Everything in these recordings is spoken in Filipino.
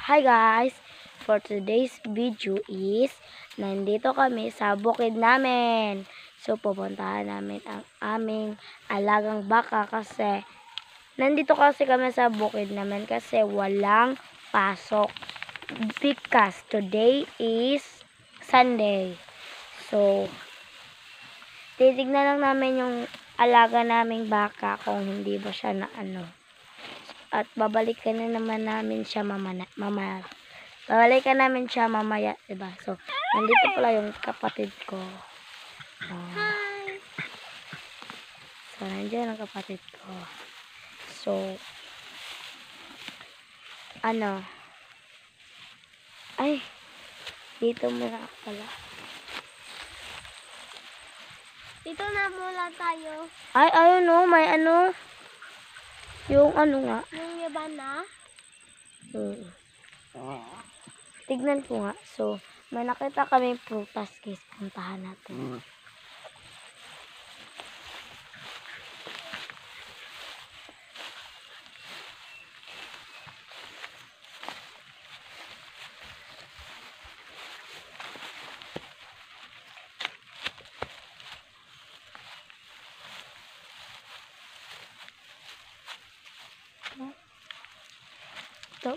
hi guys! For today's video is, nandito kami sa bukid namin. So, pupuntahan namin ang aming alagang baka kasi, nandito kasi kami sa bukid namin kasi walang pasok. Because today is Sunday. So, titignan lang namin yung alaga naming baka kung hindi ba siya na At babalikan na naman namin siya babalikan namin siya mamaya, diba? So, nandito pala yung kapatid ko. Hi! So, nandiyan ang kapatid ko. So, ay, dito muna pala. Dito na mula tayo. Ay, ayun o, may yung nga. Yung yabana. Tignan ko nga. So, may nakita kami prutas, guys. Puntahan natin. Ito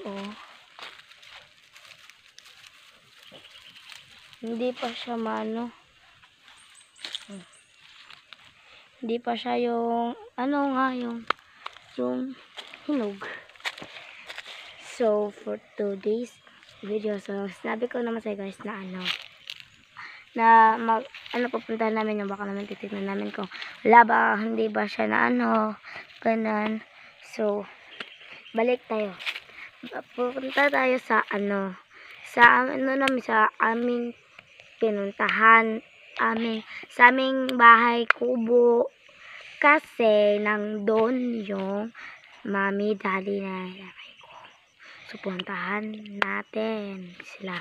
hindi pa siya hindi pa siya yung yung hinog. So for today's video, so sinabi ko naman sa guys na pupuntahan namin yung baka namin, titignan namin kung wala ba, hindi ba siya na ganun. So balik tayo. Pupunta tayo sa sa aming pinuntahan, sa aming bahay kubo, kasi nandun yung mami, daddy na nanay ko. So puntahan natin sila.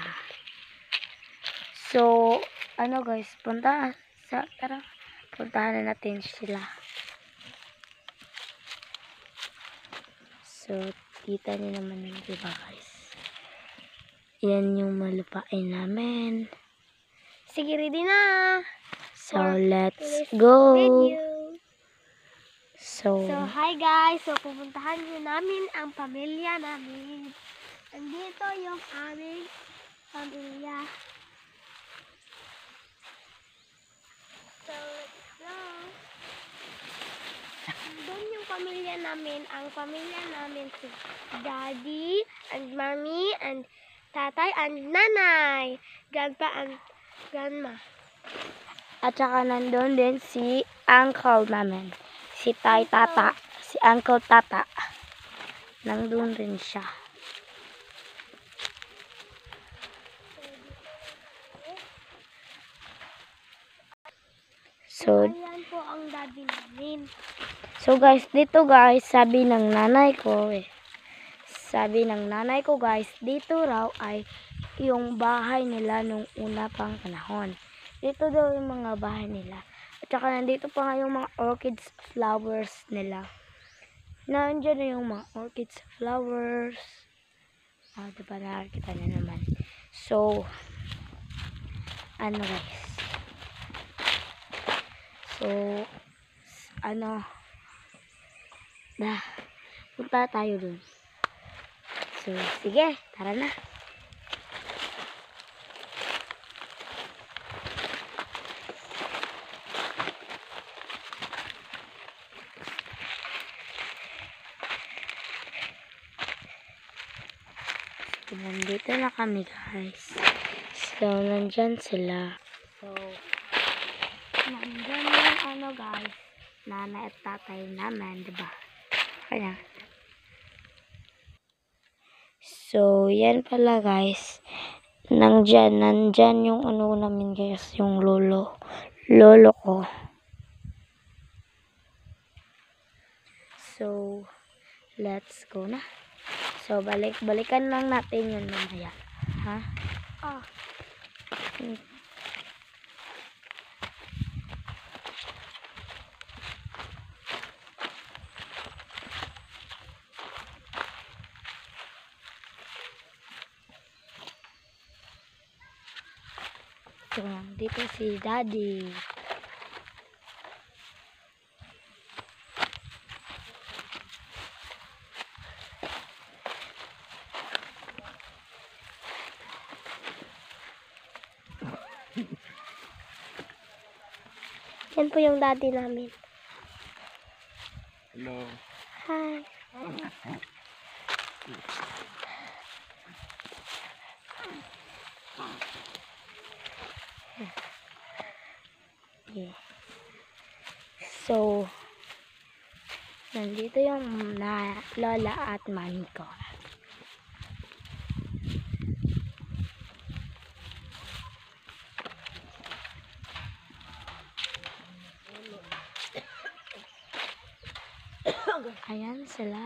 So guys, tara, puntahan na natin sila. So kita niyo naman yun, diba guys? Yan yung malupain namin. Sige, ready na! So, let's go! Video. So, hi guys! So, pupuntahan nyo namin ang pamilya namin. Andito yung aming pamilya. So, let's go! Doon yung pamilya namin. Ang pamilya namin si Daddy and Mommy and Tatay and Nanay. Grandpa and Grandma. at saka nandun din si Uncle namin. Si Tata. Si Uncle Tata. Nandun rin siya. So, ayan po ang daddy namin. So guys, dito guys, sabi ng nanay ko guys, dito raw ay yung bahay nila nung una pang panahon. Dito daw yung mga bahay nila. At saka nandito pa nga yung mga orchids flowers nila. Nandiyan na yung mga orchids flowers. Diba nakakita na naman. So, guys. So, punta tayo dun. So, sige, tara na. So, nandito na kami guys. So, nandyan sila. So, nandyan yung guys, nanay at tatay namin, diba? Kaya. So, yan pala guys. Nandyan yung namin guys, yung lolo ko. So, let's go na. So, balikan lang natin yun mamaya. Ha? So, dito si Daddy. Yan po yung daddy namin. Hello. Hi. Yeah. So, nandito yung lola at mami ko. Ayan sila.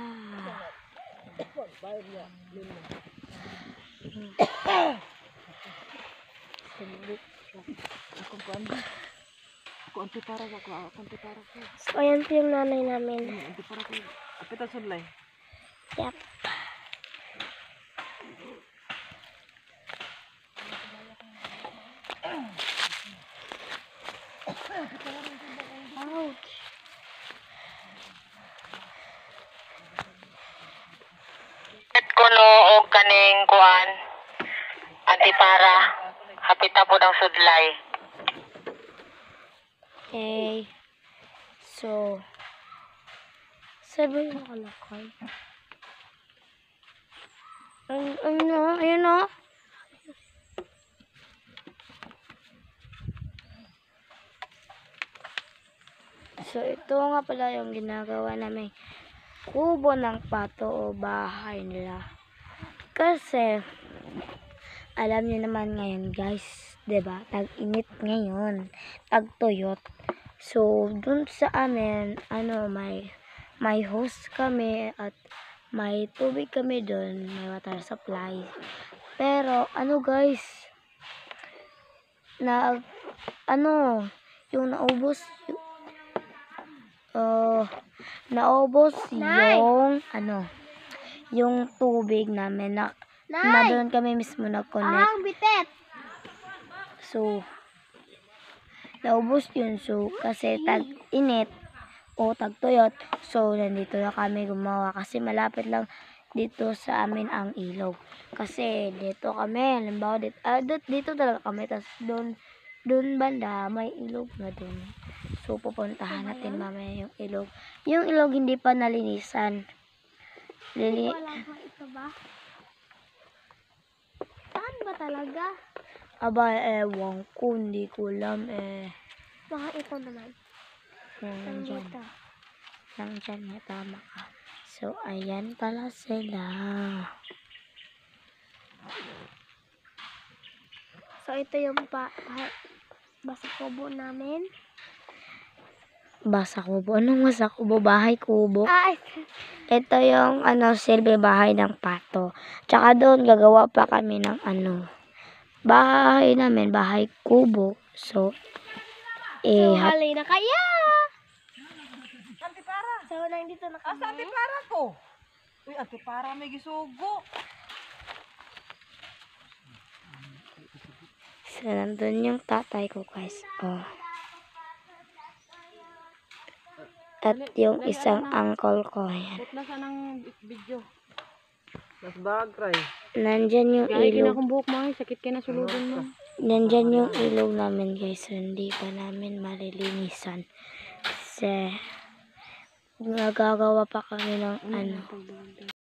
Ako anti para ko. So, ayan po yung nanay namin. Anti para ko. Apita sulay. Yep. Ouch. Kuno og kaning kuan antipara hapita po ng sudlay. Okay. So, sabi yung nakalakay. Ayun o. So, ito nga pala yung ginagawa namin kubo ng pato o bahay nila. Kasi, alam niyo naman ngayon guys, 'di ba? Tag-init ngayon, tag-tuyot. So, dun sa amin, may hose kami at may tubig kami dun, may water supply. Pero, guys, yung naubos Nay! yung tubig namin na Nay! doon kami mismo nag-connect. Bitet. So, naubos yun. So, kasi tag-init o tag-tuyot. So, nandito na kami gumawa. Kasi malapit lang dito sa amin ang ilog. Kasi dito kami, halimbawa dito talaga kami. Tapos doon banda, may ilog na doon. So, pupuntahan natin mamaya yung ilog. Yung ilog hindi pa nalinisan. Wala ba ito ba? Saan ba talaga? Aba, ewan ko, hindi ko alam Baka ito naman. Nandyan. Nandyan nga, tama ka. So, ayan pala sila. So, ito yung basa kubo namin. Basa kubo. Anong basa kubo? Bahay kubo. Ay! Ito yung silbi bahay ng pato. Tsaka doon gagawa pa kami ng bahay namin, bahay kubo. So, Halay na kaya! Antipara. So, nandito na Asa kami. antipara ko? Uy, antipara may gisugo. So, nandun yung tatay ko, guys. Oh. At yung isang uncle ko. Ayan. Bot na sa nang video. Mas bagray. Nandyan yung Gaya ilog. kina buhok mo, sakit kina sulugan mo. Nandyan yung ilog namin, guys. So, hindi pa namin malilinisan. Kasi, nagagawa pa kami ng